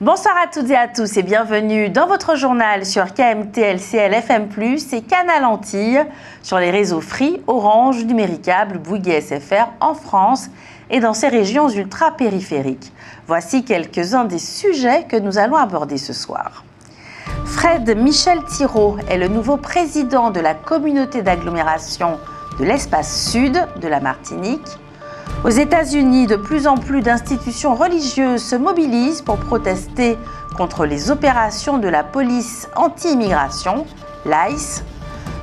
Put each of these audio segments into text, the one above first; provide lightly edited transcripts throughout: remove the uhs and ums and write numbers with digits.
Bonsoir à toutes et à tous et bienvenue dans votre journal sur KMT, LCL, FM+, et Canal Antilles, sur les réseaux Free, Orange, Numéricable, Bouygues SFR en France et dans ces régions ultra-périphériques. Voici quelques-uns des sujets que nous allons aborder ce soir. Fred Michel Thirault est le nouveau président de la communauté d'agglomération de l'espace sud de la Martinique. Aux États-Unis, de plus en plus d'institutions religieuses se mobilisent pour protester contre les opérations de la police anti-immigration, l'ICE.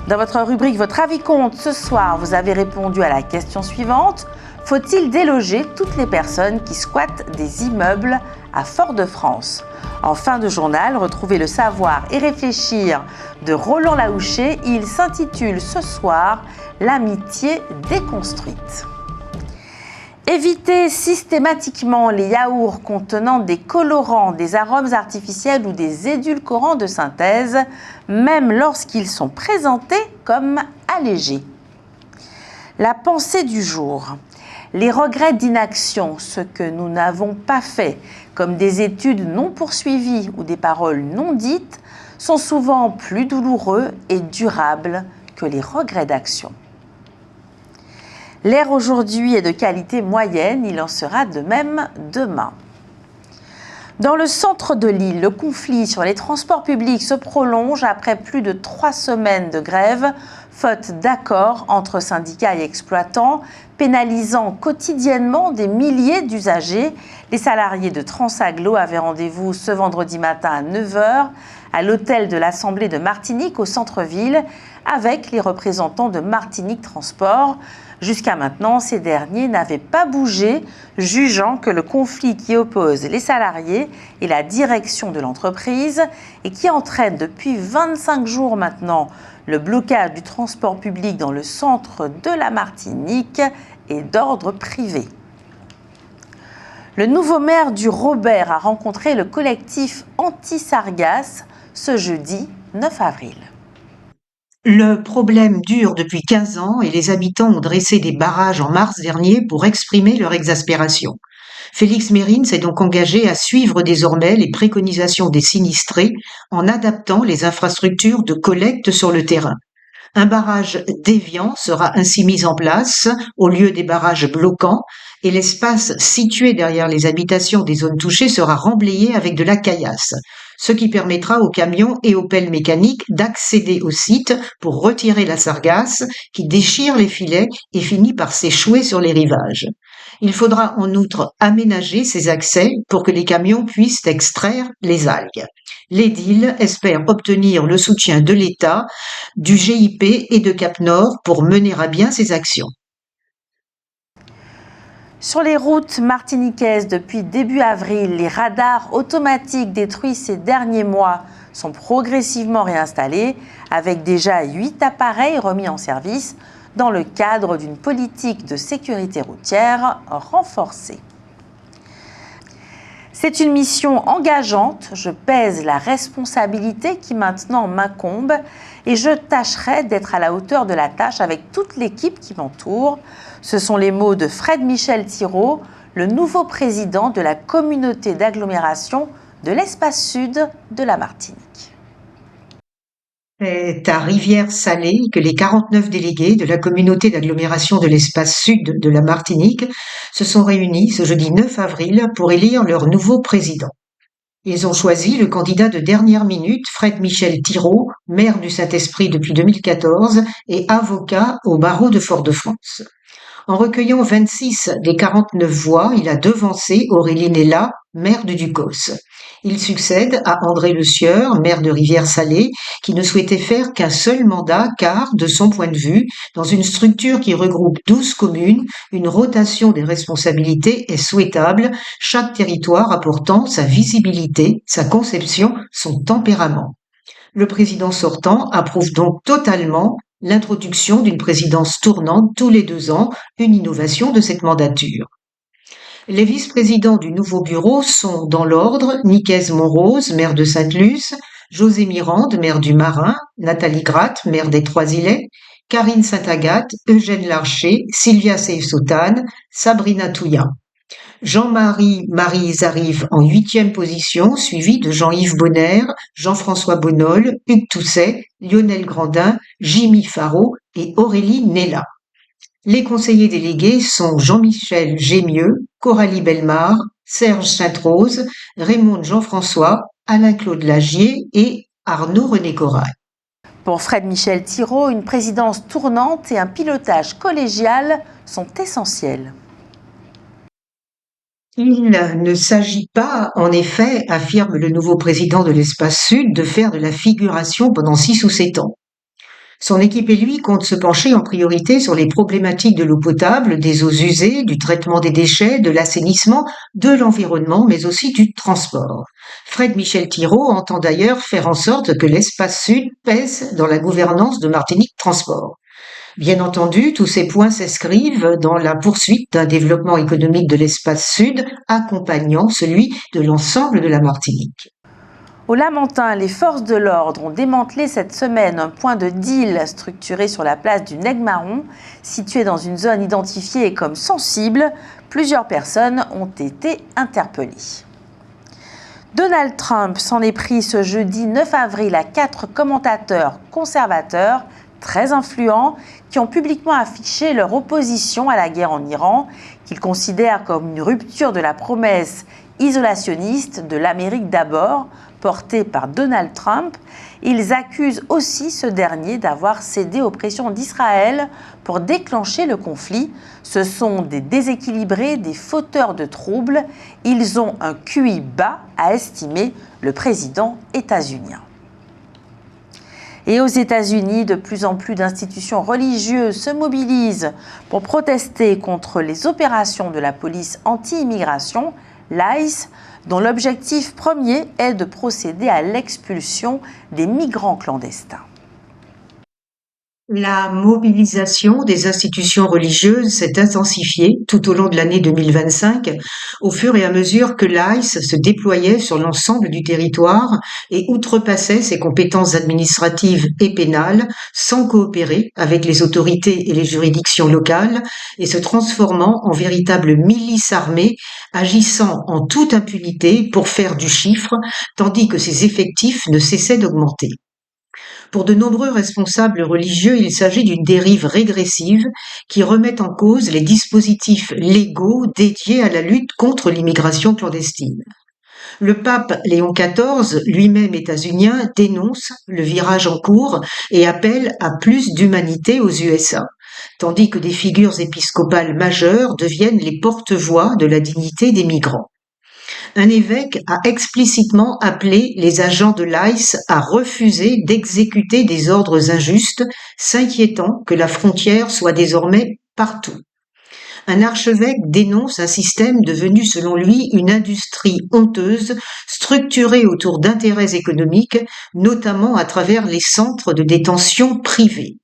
Dans votre rubrique Votre avis compte, ce soir, vous avez répondu à la question suivante. Faut-il déloger toutes les personnes qui squattent des immeubles à Fort-de-France? En fin de journal, retrouvez le savoir et réfléchir de Roland Laouché. Il s'intitule ce soir « L'amitié déconstruite ». Évitez systématiquement les yaourts contenant des colorants, des arômes artificiels ou des édulcorants de synthèse, même lorsqu'ils sont présentés comme allégés. La pensée du jour. Les regrets d'inaction, ce que nous n'avons pas fait, comme des études non poursuivies ou des paroles non dites, sont souvent plus douloureux et durables que les regrets d'action. L'air aujourd'hui est de qualité moyenne, il en sera de même demain. Dans le centre de l'île, le conflit sur les transports publics se prolonge après plus de 3 semaines de grève, faute d'accord entre syndicats et exploitants, pénalisant quotidiennement des milliers d'usagers. Les salariés de Transaglo avaient rendez-vous ce vendredi matin à 9h à l'hôtel de l'Assemblée de Martinique au centre-ville avec les représentants de Martinique Transport. Jusqu'à maintenant, ces derniers n'avaient pas bougé, jugeant que le conflit qui oppose les salariés et la direction de l'entreprise et qui entraîne depuis 25 jours maintenant le blocage du transport public dans le centre de la Martinique est d'ordre privé. Le nouveau maire du Robert a rencontré le collectif Anti-Sargasses ce jeudi 9 avril. Le problème dure depuis 15 ans et les habitants ont dressé des barrages en mars dernier pour exprimer leur exaspération. Félix Mérine s'est donc engagé à suivre désormais les préconisations des sinistrés en adaptant les infrastructures de collecte sur le terrain. Un barrage déviant sera ainsi mis en place au lieu des barrages bloquants et l'espace situé derrière les habitations des zones touchées sera remblayé avec de la caillasse, ce qui permettra aux camions et aux pelles mécaniques d'accéder au site pour retirer la sargasse qui déchire les filets et finit par s'échouer sur les rivages. Il faudra en outre aménager ces accès pour que les camions puissent extraire les algues. L'édile espère obtenir le soutien de l'État, du GIP et de Cap Nord pour mener à bien ces actions. Sur les routes martiniquaises, depuis début avril, les radars automatiques détruits ces derniers mois sont progressivement réinstallés, avec déjà 8 appareils remis en service dans le cadre d'une politique de sécurité routière renforcée. C'est une mission engageante, je pèse la responsabilité qui maintenant m'incombe et je tâcherai d'être à la hauteur de la tâche avec toute l'équipe qui m'entoure. Ce sont les mots de Fred Michel Thirault, le nouveau président de la communauté d'agglomération de l'espace sud de la Martinique. C'est à Rivière-Salée que les 49 délégués de la communauté d'agglomération de l'espace sud de la Martinique se sont réunis ce jeudi 9 avril pour élire leur nouveau président. Ils ont choisi le candidat de dernière minute, Fred Michel Thirault, maire du Saint-Esprit depuis 2014 et avocat au barreau de Fort-de-France. En recueillant 26 des 49 voix, il a devancé Aurélie Nella, maire de Ducos. Il succède à André Le Sieur, maire de Rivière-Salée, qui ne souhaitait faire qu'un seul mandat car, de son point de vue, dans une structure qui regroupe 12 communes, une rotation des responsabilités est souhaitable, chaque territoire apportant sa visibilité, sa conception, son tempérament. Le président sortant approuve donc totalement l'introduction d'une présidence tournante tous les 2 ans, une innovation de cette mandature. Les vice-présidents du nouveau bureau sont, dans l'ordre, Nicaise Monrose, maire de Sainte-Luce, José Mirande, maire du Marin, Nathalie Gratte, maire des Trois-Îlets, Karine Saint-Agathe, Eugène Larcher, Sylvia Seif-Soutane, Sabrina Touya. Jean-Marie Maryse arrive en 8e position, suivi de Jean-Yves Bonner, Jean-François Bonol, Hugues Tousset, Lionel Grandin, Jimmy Faro et Aurélie Nella. Les conseillers délégués sont Jean-Michel Gémieux, Coralie Bellemare, Serge Sainte-Rose, Raymond Jean-François, Alain-Claude Lagier et Arnaud René Corail. Pour Fred Michel Thirault, une présidence tournante et un pilotage collégial sont essentiels. Il ne s'agit pas, en effet, affirme le nouveau président de l'Espace Sud, de faire de la figuration pendant 6 ou 7 ans. Son équipe et lui comptent se pencher en priorité sur les problématiques de l'eau potable, des eaux usées, du traitement des déchets, de l'assainissement, de l'environnement, mais aussi du transport. Fred Michel Thirault entend d'ailleurs faire en sorte que l'Espace Sud pèse dans la gouvernance de Martinique Transport. Bien entendu, tous ces points s'inscrivent dans la poursuite d'un développement économique de l'espace sud accompagnant celui de l'ensemble de la Martinique. Au Lamentin, les forces de l'ordre ont démantelé cette semaine un point de deal structuré sur la place du Nègre-Marron, situé dans une zone identifiée comme sensible. Plusieurs personnes ont été interpellées. Donald Trump s'en est pris ce jeudi 9 avril à 4 commentateurs conservateurs très influents qui ont publiquement affiché leur opposition à la guerre en Iran, qu'ils considèrent comme une rupture de la promesse isolationniste de l'Amérique d'abord, portée par Donald Trump. Ils accusent aussi ce dernier d'avoir cédé aux pressions d'Israël pour déclencher le conflit. Ce sont des déséquilibrés, des fauteurs de troubles. Ils ont un QI bas, a estimé le président états-unien. Et aux États-Unis, de plus en plus d'institutions religieuses se mobilisent pour protester contre les opérations de la police anti-immigration, l'ICE, dont l'objectif premier est de procéder à l'expulsion des migrants clandestins. La mobilisation des institutions religieuses s'est intensifiée tout au long de l'année 2025 au fur et à mesure que l'ICE se déployait sur l'ensemble du territoire et outrepassait ses compétences administratives et pénales sans coopérer avec les autorités et les juridictions locales et se transformant en véritable milice armée agissant en toute impunité pour faire du chiffre tandis que ses effectifs ne cessaient d'augmenter. Pour de nombreux responsables religieux, il s'agit d'une dérive régressive qui remet en cause les dispositifs légaux dédiés à la lutte contre l'immigration clandestine. Le pape Léon XIV, lui-même états-unien, dénonce le virage en cours et appelle à plus d'humanité aux USA, tandis que des figures épiscopales majeures deviennent les porte-voix de la dignité des migrants. Un évêque a explicitement appelé les agents de l'ICE à refuser d'exécuter des ordres injustes, s'inquiétant que la frontière soit désormais partout. Un archevêque dénonce un système devenu selon lui une industrie honteuse, structurée autour d'intérêts économiques, notamment à travers les centres de détention privés.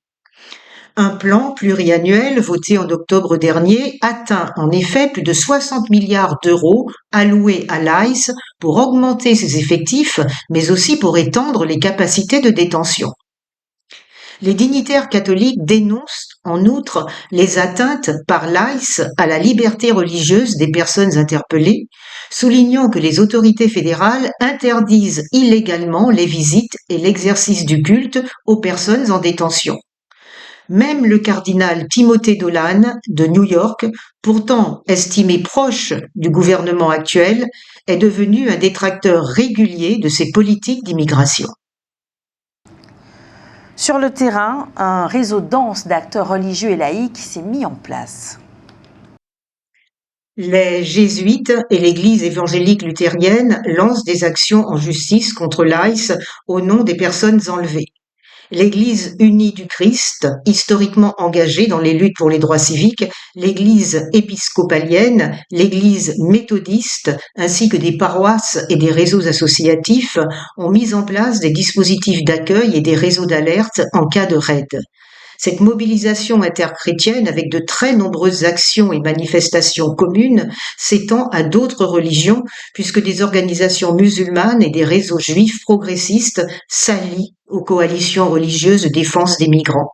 Un plan pluriannuel voté en octobre dernier atteint en effet plus de 60 milliards d'euros alloués à l'ICE pour augmenter ses effectifs, mais aussi pour étendre les capacités de détention. Les dignitaires catholiques dénoncent en outre les atteintes par l'ICE à la liberté religieuse des personnes interpellées, soulignant que les autorités fédérales interdisent illégalement les visites et l'exercice du culte aux personnes en détention. Même le cardinal Timothée Dolan de New York, pourtant estimé proche du gouvernement actuel, est devenu un détracteur régulier de ces politiques d'immigration. Sur le terrain, un réseau dense d'acteurs religieux et laïcs s'est mis en place. Les jésuites et l'Église évangélique luthérienne lancent des actions en justice contre l'ICE au nom des personnes enlevées. L'Église unie du Christ, historiquement engagée dans les luttes pour les droits civiques, l'Église épiscopalienne, l'Église méthodiste, ainsi que des paroisses et des réseaux associatifs ont mis en place des dispositifs d'accueil et des réseaux d'alerte en cas de raid. Cette mobilisation interchrétienne, avec de très nombreuses actions et manifestations communes, s'étend à d'autres religions, puisque des organisations musulmanes et des réseaux juifs progressistes s'allient aux coalitions religieuses de défense des migrants.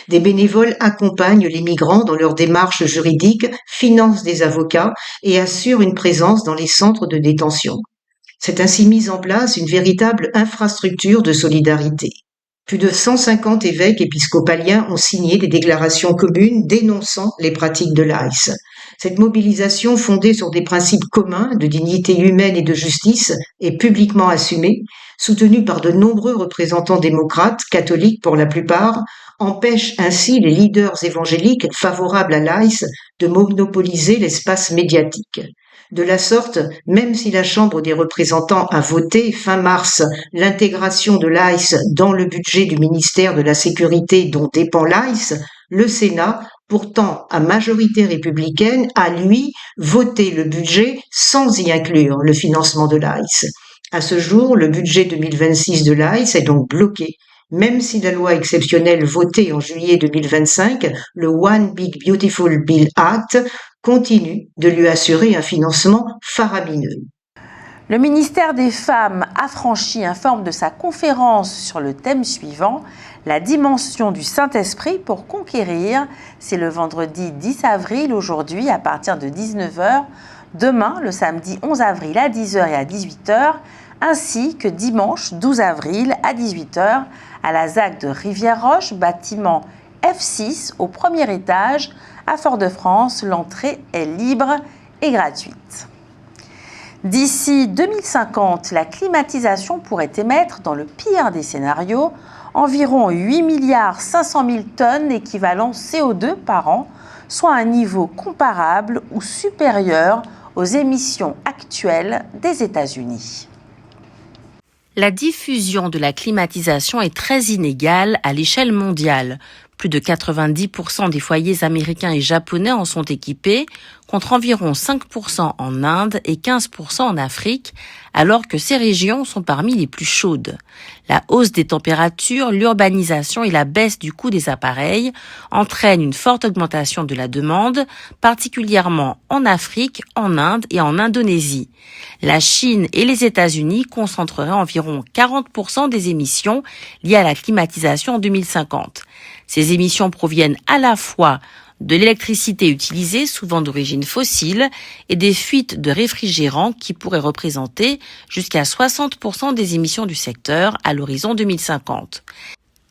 Des bénévoles accompagnent les migrants dans leurs démarches juridiques, financent des avocats et assurent une présence dans les centres de détention. C'est ainsi mise en place une véritable infrastructure de solidarité. Plus de 150 évêques épiscopaliens ont signé des déclarations communes dénonçant les pratiques de l'ICE. Cette mobilisation fondée sur des principes communs de dignité humaine et de justice est publiquement assumée, soutenue par de nombreux représentants démocrates, catholiques pour la plupart, empêche ainsi les leaders évangéliques favorables à l'ICE de monopoliser l'espace médiatique. De la sorte, même si la Chambre des représentants a voté fin mars l'intégration de l'ICE dans le budget du ministère de la Sécurité dont dépend l'ICE, le Sénat, pourtant à majorité républicaine, a lui voté le budget sans y inclure le financement de l'ICE. À ce jour, le budget 2026 de l'ICE est donc bloqué, même si la loi exceptionnelle votée en juillet 2025, le One Big Beautiful Bill Act, continue de lui assurer un financement faramineux. Le ministère des Femmes affranchi informe de sa conférence sur le thème suivant, la dimension du Saint-Esprit pour conquérir. C'est le vendredi 10 avril aujourd'hui à partir de 19h, demain le samedi 11 avril à 10h et à 18h, ainsi que dimanche 12 avril à 18h à la ZAC de Rivière-Roche, bâtiment F6 au premier étage à Fort-de-France. L'entrée est libre et gratuite. D'ici 2050, la climatisation pourrait émettre, dans le pire des scénarios, environ 8,5 milliards tonnes d'équivalent CO2 par an, soit un niveau comparable ou supérieur aux émissions actuelles des États-Unis. La diffusion de la climatisation est très inégale à l'échelle mondiale. Plus de 90% des foyers américains et japonais en sont équipés, contre environ 5% en Inde et 15% en Afrique, alors que ces régions sont parmi les plus chaudes. La hausse des températures, l'urbanisation et la baisse du coût des appareils entraînent une forte augmentation de la demande, particulièrement en Afrique, en Inde et en Indonésie. La Chine et les États-Unis concentreraient environ 40% des émissions liées à la climatisation en 2050. Ces émissions proviennent à la fois de l'électricité utilisée, souvent d'origine fossile, et des fuites de réfrigérants qui pourraient représenter jusqu'à 60% des émissions du secteur à l'horizon 2050.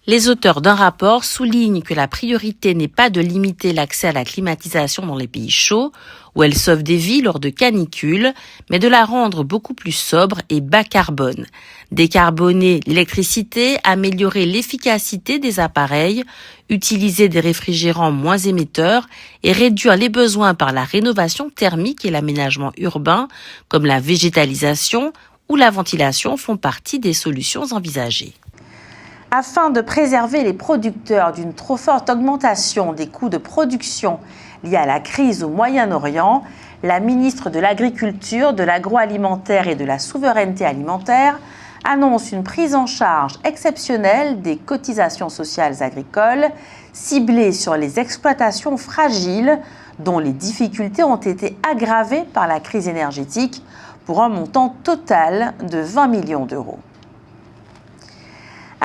Les auteurs d'un rapport soulignent que la priorité n'est pas de limiter l'accès à la climatisation dans les pays chauds, où elle sauve des vies lors de canicules, mais de la rendre beaucoup plus sobre et bas carbone. Décarboner l'électricité, améliorer l'efficacité des appareils, utiliser des réfrigérants moins émetteurs et réduire les besoins par la rénovation thermique et l'aménagement urbain, comme la végétalisation ou la ventilation, font partie des solutions envisagées. Afin de préserver les producteurs d'une trop forte augmentation des coûts de production liés à la crise au Moyen-Orient, la ministre de l'Agriculture, de l'Agroalimentaire et de la Souveraineté alimentaire annonce une prise en charge exceptionnelle des cotisations sociales agricoles ciblées sur les exploitations fragiles dont les difficultés ont été aggravées par la crise énergétique pour un montant total de 20 millions d'euros.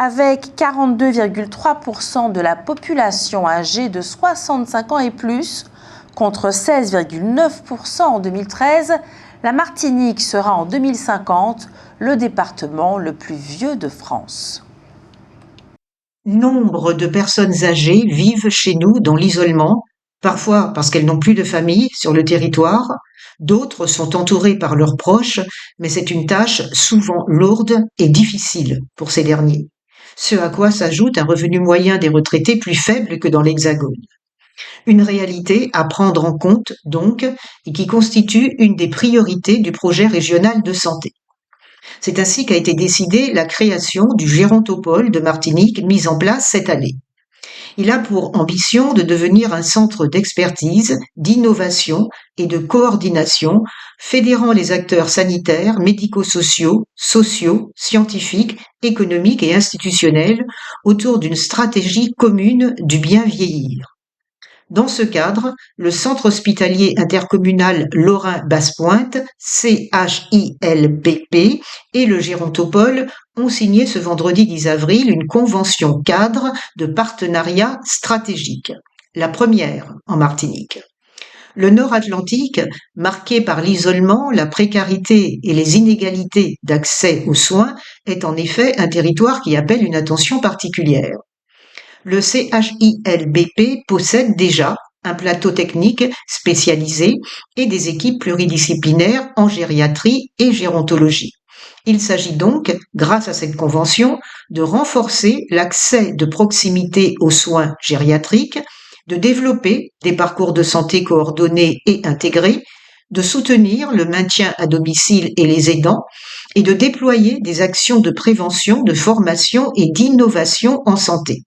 Avec 42,3% de la population âgée de 65 ans et plus, contre 16,9% en 2013, la Martinique sera en 2050 le département le plus vieux de France. Nombre de personnes âgées vivent chez nous dans l'isolement, parfois parce qu'elles n'ont plus de famille sur le territoire, d'autres sont entourées par leurs proches, mais c'est une tâche souvent lourde et difficile pour ces derniers. Ce à quoi s'ajoute un revenu moyen des retraités plus faible que dans l'Hexagone. Une réalité à prendre en compte, donc, et qui constitue une des priorités du projet régional de santé. C'est ainsi qu'a été décidée la création du Gérontopole de Martinique, mise en place cette année. Il a pour ambition de devenir un centre d'expertise, d'innovation et de coordination, fédérant les acteurs sanitaires, médico-sociaux, scientifiques, économiques et institutionnels autour d'une stratégie commune du bien vieillir. Dans ce cadre, le Centre hospitalier intercommunal Lorrain-Basse-Pointe, CHILBP, et le Gérontopole ont signé ce vendredi 10 avril une convention cadre de partenariat stratégique, la première en Martinique. Le Nord Atlantique, marqué par l'isolement, la précarité et les inégalités d'accès aux soins, est en effet un territoire qui appelle une attention particulière. Le CHILBP possède déjà un plateau technique spécialisé et des équipes pluridisciplinaires en gériatrie et gérontologie. Il s'agit donc, grâce à cette convention, de renforcer l'accès de proximité aux soins gériatriques, de développer des parcours de santé coordonnés et intégrés, de soutenir le maintien à domicile et les aidants, et de déployer des actions de prévention, de formation et d'innovation en santé.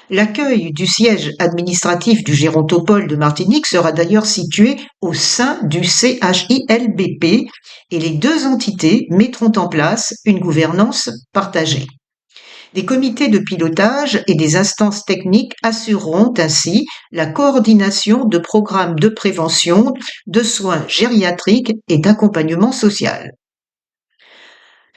L'accueil du siège administratif du Gérontopole de Martinique sera d'ailleurs situé au sein du CHILBP et les deux entités mettront en place une gouvernance partagée. Des comités de pilotage et des instances techniques assureront ainsi la coordination de programmes de prévention, de soins gériatriques et d'accompagnement social.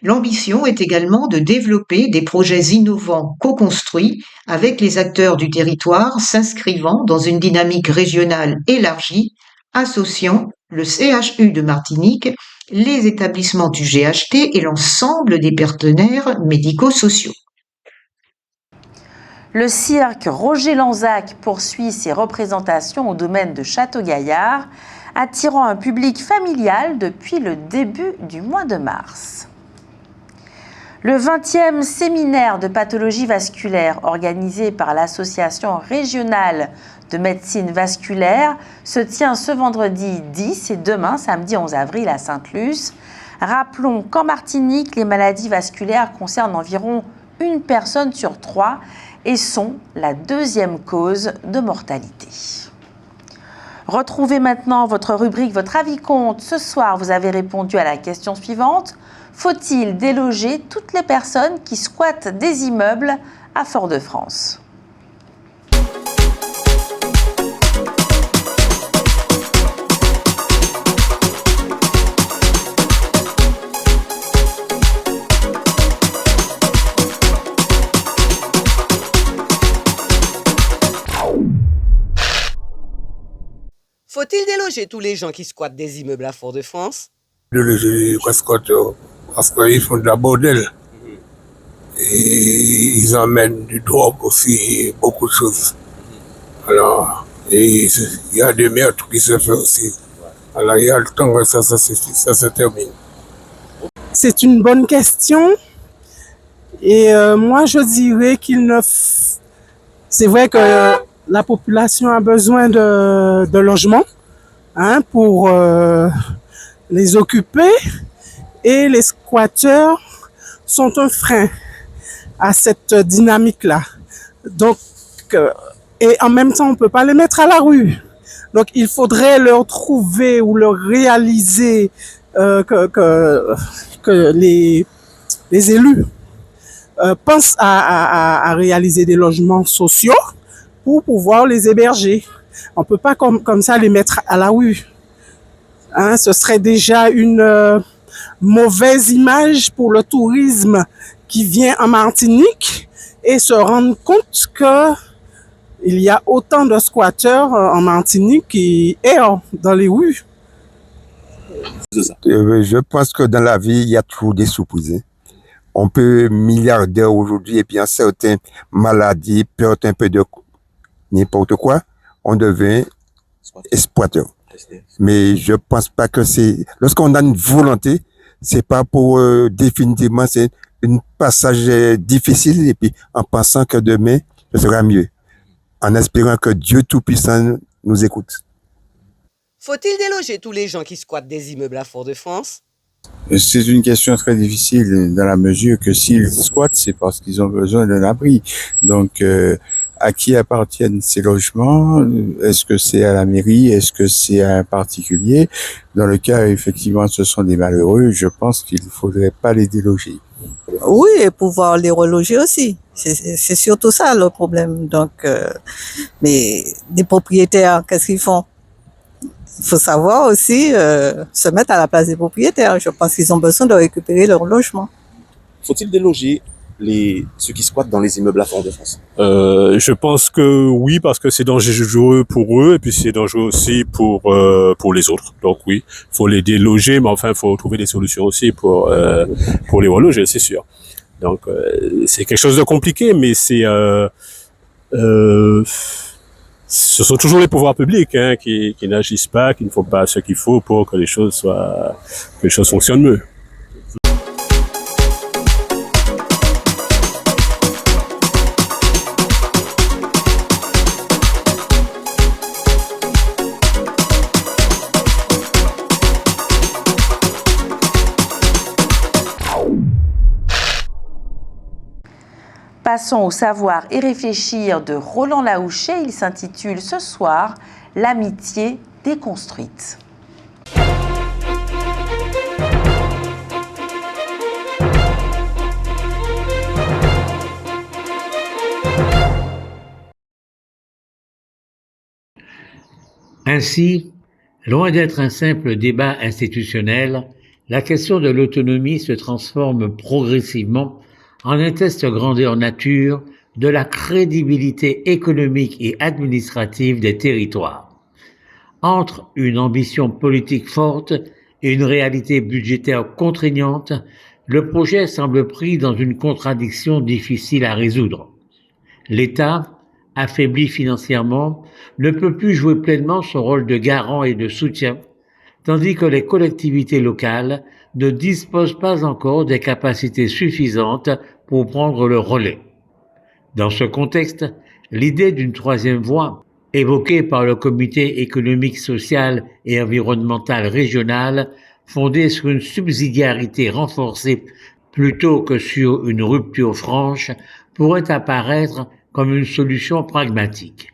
L'ambition est également de développer des projets innovants co-construits avec les acteurs du territoire s'inscrivant dans une dynamique régionale élargie, associant le CHU de Martinique, les établissements du GHT et l'ensemble des partenaires médico-sociaux. Le cirque Roger Lanzac poursuit ses représentations au domaine de Château-Gaillard, attirant un public familial depuis le début du mois de mars. Le 20e séminaire de pathologie vasculaire organisé par l'Association régionale de médecine vasculaire se tient ce vendredi 10 et demain, samedi 11 avril, à Sainte-Luce. Rappelons qu'en Martinique, les maladies vasculaires concernent environ une personne sur 3 et sont la deuxième cause de mortalité. Retrouvez maintenant votre rubrique Votre avis compte. Ce soir, vous avez répondu à la question suivante. Faut-il déloger toutes les personnes qui squattent des immeubles à Fort-de-France ? Faut-il déloger tous les gens qui squattent des immeubles à Fort-de-France ? Déloger les squatteurs parce qu'ils font de la bordel. Et ils emmènent du drogue aussi, beaucoup de choses. Alors, et il y a des meurtres qui se font aussi. Alors, il y a le temps que ça se termine. C'est une bonne question. Et moi, je dirais qu'il ne... C'est vrai que la population a besoin de logements pour les occuper. Et les squatteurs sont un frein à cette dynamique-là. Donc, et en même temps, on ne peut pas les mettre à la rue. Donc, il faudrait leur trouver ou leur réaliser que les élus pensent à réaliser des logements sociaux pour pouvoir les héberger. On ne peut pas comme ça les mettre à la rue. Ce serait déjà une mauvaise image pour le tourisme qui vient en Martinique et se rendre compte que il y a autant de squatteurs en Martinique qui errent dans les rues. Je pense que dans la vie, il y a toujours des surprises. On peut être milliardaire aujourd'hui et puis en certaines maladies, perdre un peu de n'importe quoi, on devient exploiteur. Mais je pense pas que c'est... Lorsqu'on a une volonté, c'est pas pour définitivement, c'est un passage difficile et puis en pensant que demain, ce sera mieux. En espérant que Dieu Tout-Puissant nous écoute. Faut-il déloger tous les gens qui squattent des immeubles à Fort-de-France ? C'est une question très difficile dans la mesure que s'ils squattent, c'est parce qu'ils ont besoin d'un abri. Donc, à qui appartiennent ces logements? Est-ce que c'est à la mairie? Est-ce que c'est à un particulier? Dans le cas, effectivement, ce sont des malheureux, je pense qu'il ne faudrait pas les déloger. Oui, et pouvoir les reloger aussi. C'est surtout ça le problème. Donc, mais les propriétaires, qu'est-ce qu'ils font? Il faut savoir aussi se mettre à la place des propriétaires. Je pense qu'ils ont besoin de récupérer leur logement. Faut-il déloger ceux qui squattent dans les immeubles à Fort-de-France? Je pense que oui, parce que c'est dangereux pour eux et puis c'est dangereux aussi pour les autres. Donc oui, faut les déloger, mais enfin faut trouver des solutions aussi pour les reloger, c'est sûr. Donc c'est quelque chose de compliqué, mais ce sont toujours les pouvoirs publics qui n'agissent pas, qui ne font pas ce qu'il faut pour que les choses fonctionnent mieux. Passons au savoir et réfléchir de Roland Laouché. Il s'intitule ce soir « L'amitié déconstruite ». Ainsi, loin d'être un simple débat institutionnel, la question de l'autonomie se transforme progressivement en un test grandeur nature de la crédibilité économique et administrative des territoires. Entre une ambition politique forte et une réalité budgétaire contraignante, le projet semble pris dans une contradiction difficile à résoudre. L'État, affaibli financièrement, ne peut plus jouer pleinement son rôle de garant et de soutien, tandis que les collectivités locales ne disposent pas encore des capacités suffisantes pour prendre le relais. Dans ce contexte, l'idée d'une troisième voie, évoquée par le Comité économique, social et environnemental régional, fondée sur une subsidiarité renforcée plutôt que sur une rupture franche, pourrait apparaître comme une solution pragmatique.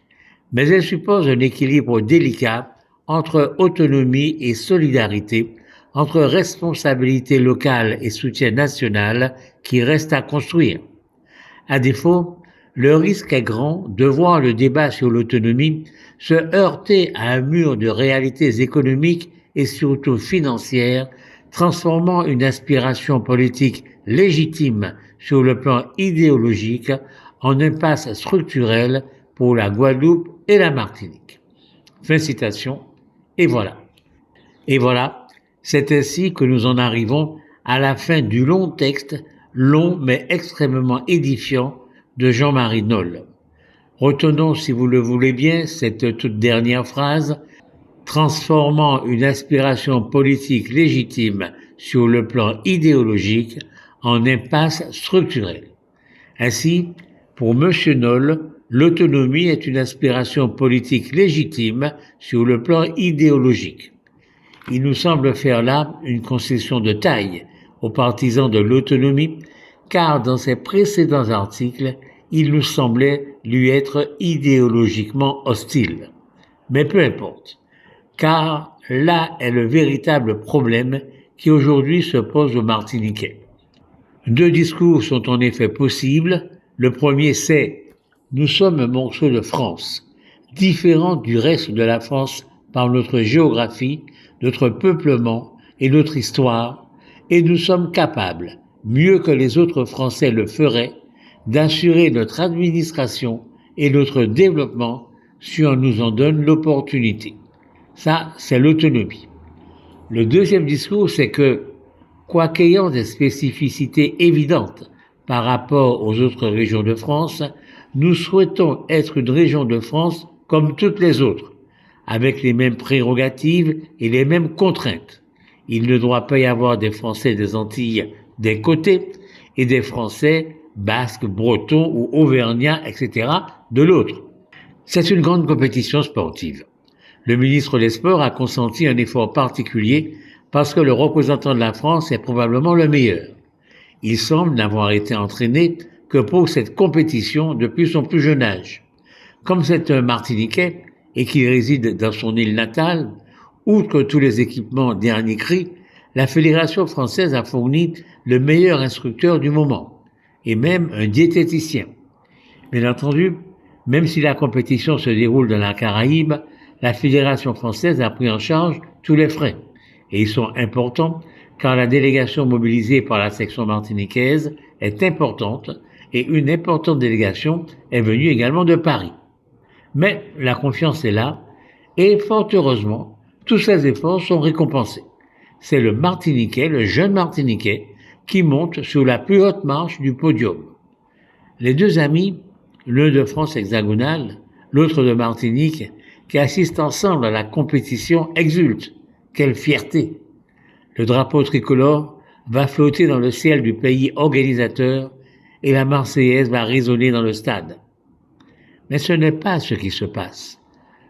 Mais elle suppose un équilibre délicat entre autonomie et solidarité, entre responsabilité locale et soutien national qui reste à construire. À défaut, le risque est grand de voir le débat sur l'autonomie se heurter à un mur de réalités économiques et surtout financières, transformant une aspiration politique légitime sur le plan idéologique en impasse structurelle pour la Guadeloupe et la Martinique. Fin citation, et voilà. Et voilà, c'est ainsi que nous en arrivons à la fin du long texte, long mais extrêmement édifiant, de Jean-Marie Nolle. Retenons, si vous le voulez bien, cette toute dernière phrase, transformant une aspiration politique légitime sur le plan idéologique en impasse structurelle. Ainsi, pour M. Nolle, l'autonomie est une aspiration politique légitime sur le plan idéologique. Il nous semble faire là une concession de taille aux partisans de l'autonomie, car dans ses précédents articles, il nous semblait lui être idéologiquement hostile. Mais peu importe, car là est le véritable problème qui aujourd'hui se pose aux Martiniquais. Deux discours sont en effet possibles. Le premier, c'est « Nous sommes un morceau de France, différent du reste de la France par notre géographie, notre peuplement et notre histoire, et nous sommes capables, mieux que les autres Français le feraient, d'assurer notre administration et notre développement si on nous en donne l'opportunité. » Ça, c'est l'autonomie. Le deuxième discours, c'est que, quoiqu'ayant des spécificités évidentes par rapport aux autres régions de France, nous souhaitons être une région de France comme toutes les autres, avec les mêmes prérogatives et les mêmes contraintes. Il ne doit pas y avoir des Français des Antilles d'un côté et des Français basques, bretons ou auvergnats, etc. de l'autre. C'est une grande compétition sportive. Le ministre des Sports a consenti un effort particulier parce que le représentant de la France est probablement le meilleur. Il semble n'avoir été entraîné que pour cette compétition depuis son plus jeune âge. Comme c'est un Martiniquais et qu'il réside dans son île natale, outre tous les équipements dernier cri, la Fédération française a fourni le meilleur instructeur du moment, et même un diététicien. Bien entendu, même si la compétition se déroule dans la Caraïbe, la Fédération française a pris en charge tous les frais, et ils sont importants car la délégation mobilisée par la section martiniquaise est importante et une importante délégation est venue également de Paris. Mais la confiance est là et fort heureusement, tous ces efforts sont récompensés. C'est le Martiniquais, le jeune Martiniquais, qui monte sur la plus haute marche du podium. Les deux amis, l'un de France hexagonale, l'autre de Martinique, qui assistent ensemble à la compétition, exultent. Quelle fierté! Le drapeau tricolore va flotter dans le ciel du pays organisateur et la Marseillaise va résonner dans le stade. Mais ce n'est pas ce qui se passe.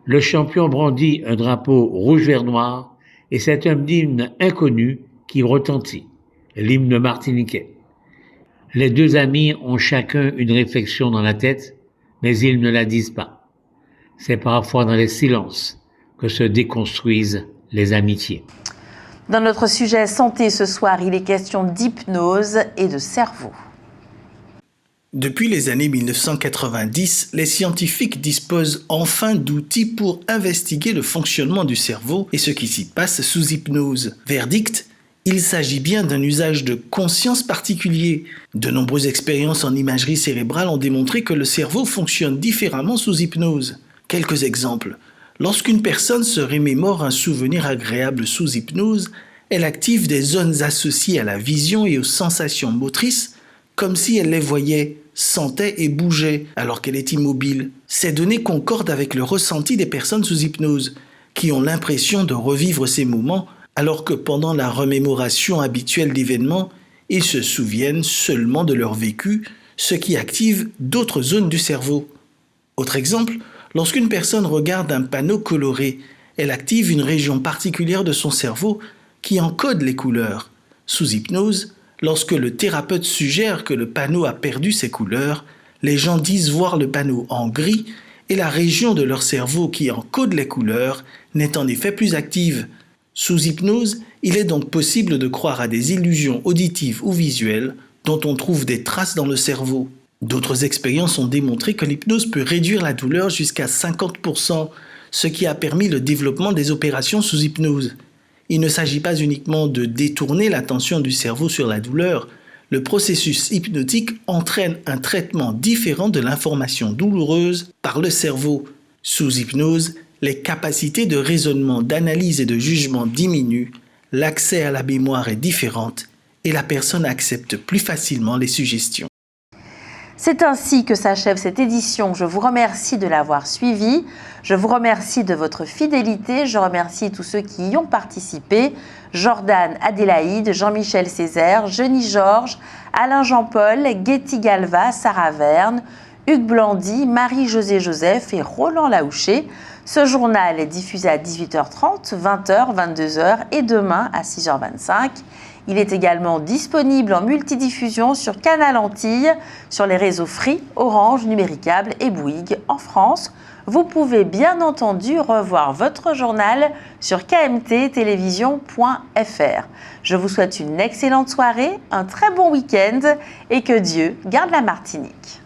Le champion brandit un drapeau rouge-vert-noir et c'est un hymne inconnu qui retentit, l'hymne martiniquais. Les deux amis ont chacun une réflexion dans la tête, mais ils ne la disent pas. C'est parfois dans les silences que se déconstruisent les amitiés. Dans notre sujet santé ce soir, il est question d'hypnose et de cerveau. Depuis les années 1990, les scientifiques disposent enfin d'outils pour investiguer le fonctionnement du cerveau et ce qui s'y passe sous hypnose. Verdict, il s'agit bien d'un usage de conscience particulier. De nombreuses expériences en imagerie cérébrale ont démontré que le cerveau fonctionne différemment sous hypnose. Quelques exemples. Lorsqu'une personne se remémore un souvenir agréable sous hypnose, elle active des zones associées à la vision et aux sensations motrices, comme si elle les voyait, sentait et bougeait alors qu'elle est immobile. Ces données concordent avec le ressenti des personnes sous hypnose, qui ont l'impression de revivre ces moments, alors que pendant la remémoration habituelle d'événements, ils se souviennent seulement de leur vécu, ce qui active d'autres zones du cerveau. Autre exemple, lorsqu'une personne regarde un panneau coloré, elle active une région particulière de son cerveau qui encode les couleurs. Sous hypnose, lorsque le thérapeute suggère que le panneau a perdu ses couleurs, les gens disent voir le panneau en gris et la région de leur cerveau qui encode les couleurs n'est en effet plus active. Sous hypnose, il est donc possible de croire à des illusions auditives ou visuelles dont on trouve des traces dans le cerveau. D'autres expériences ont démontré que l'hypnose peut réduire la douleur jusqu'à 50%, ce qui a permis le développement des opérations sous hypnose. Il ne s'agit pas uniquement de détourner l'attention du cerveau sur la douleur. Le processus hypnotique entraîne un traitement différent de l'information douloureuse par le cerveau. Sous hypnose, les capacités de raisonnement, d'analyse et de jugement diminuent, l'accès à la mémoire est différente et la personne accepte plus facilement les suggestions. C'est ainsi que s'achève cette édition. Je vous remercie de l'avoir suivi. Je vous remercie de votre fidélité. Je remercie tous ceux qui y ont participé. Jordan Adélaïde, Jean-Michel Césaire, Jenny Georges, Alain Jean-Paul, Getty Galva, Sarah Verne, Hugues Blandy, Marie-Josée Joseph et Roland Laouché. Ce journal est diffusé à 18h30, 20h, 22h et demain à 6h25. Il est également disponible en multidiffusion sur Canal Antilles, sur les réseaux Free, Orange, Numéricable et Bouygues en France. Vous pouvez bien entendu revoir votre journal sur kmttélévision.fr. Je vous souhaite une excellente soirée, un très bon week-end et que Dieu garde la Martinique.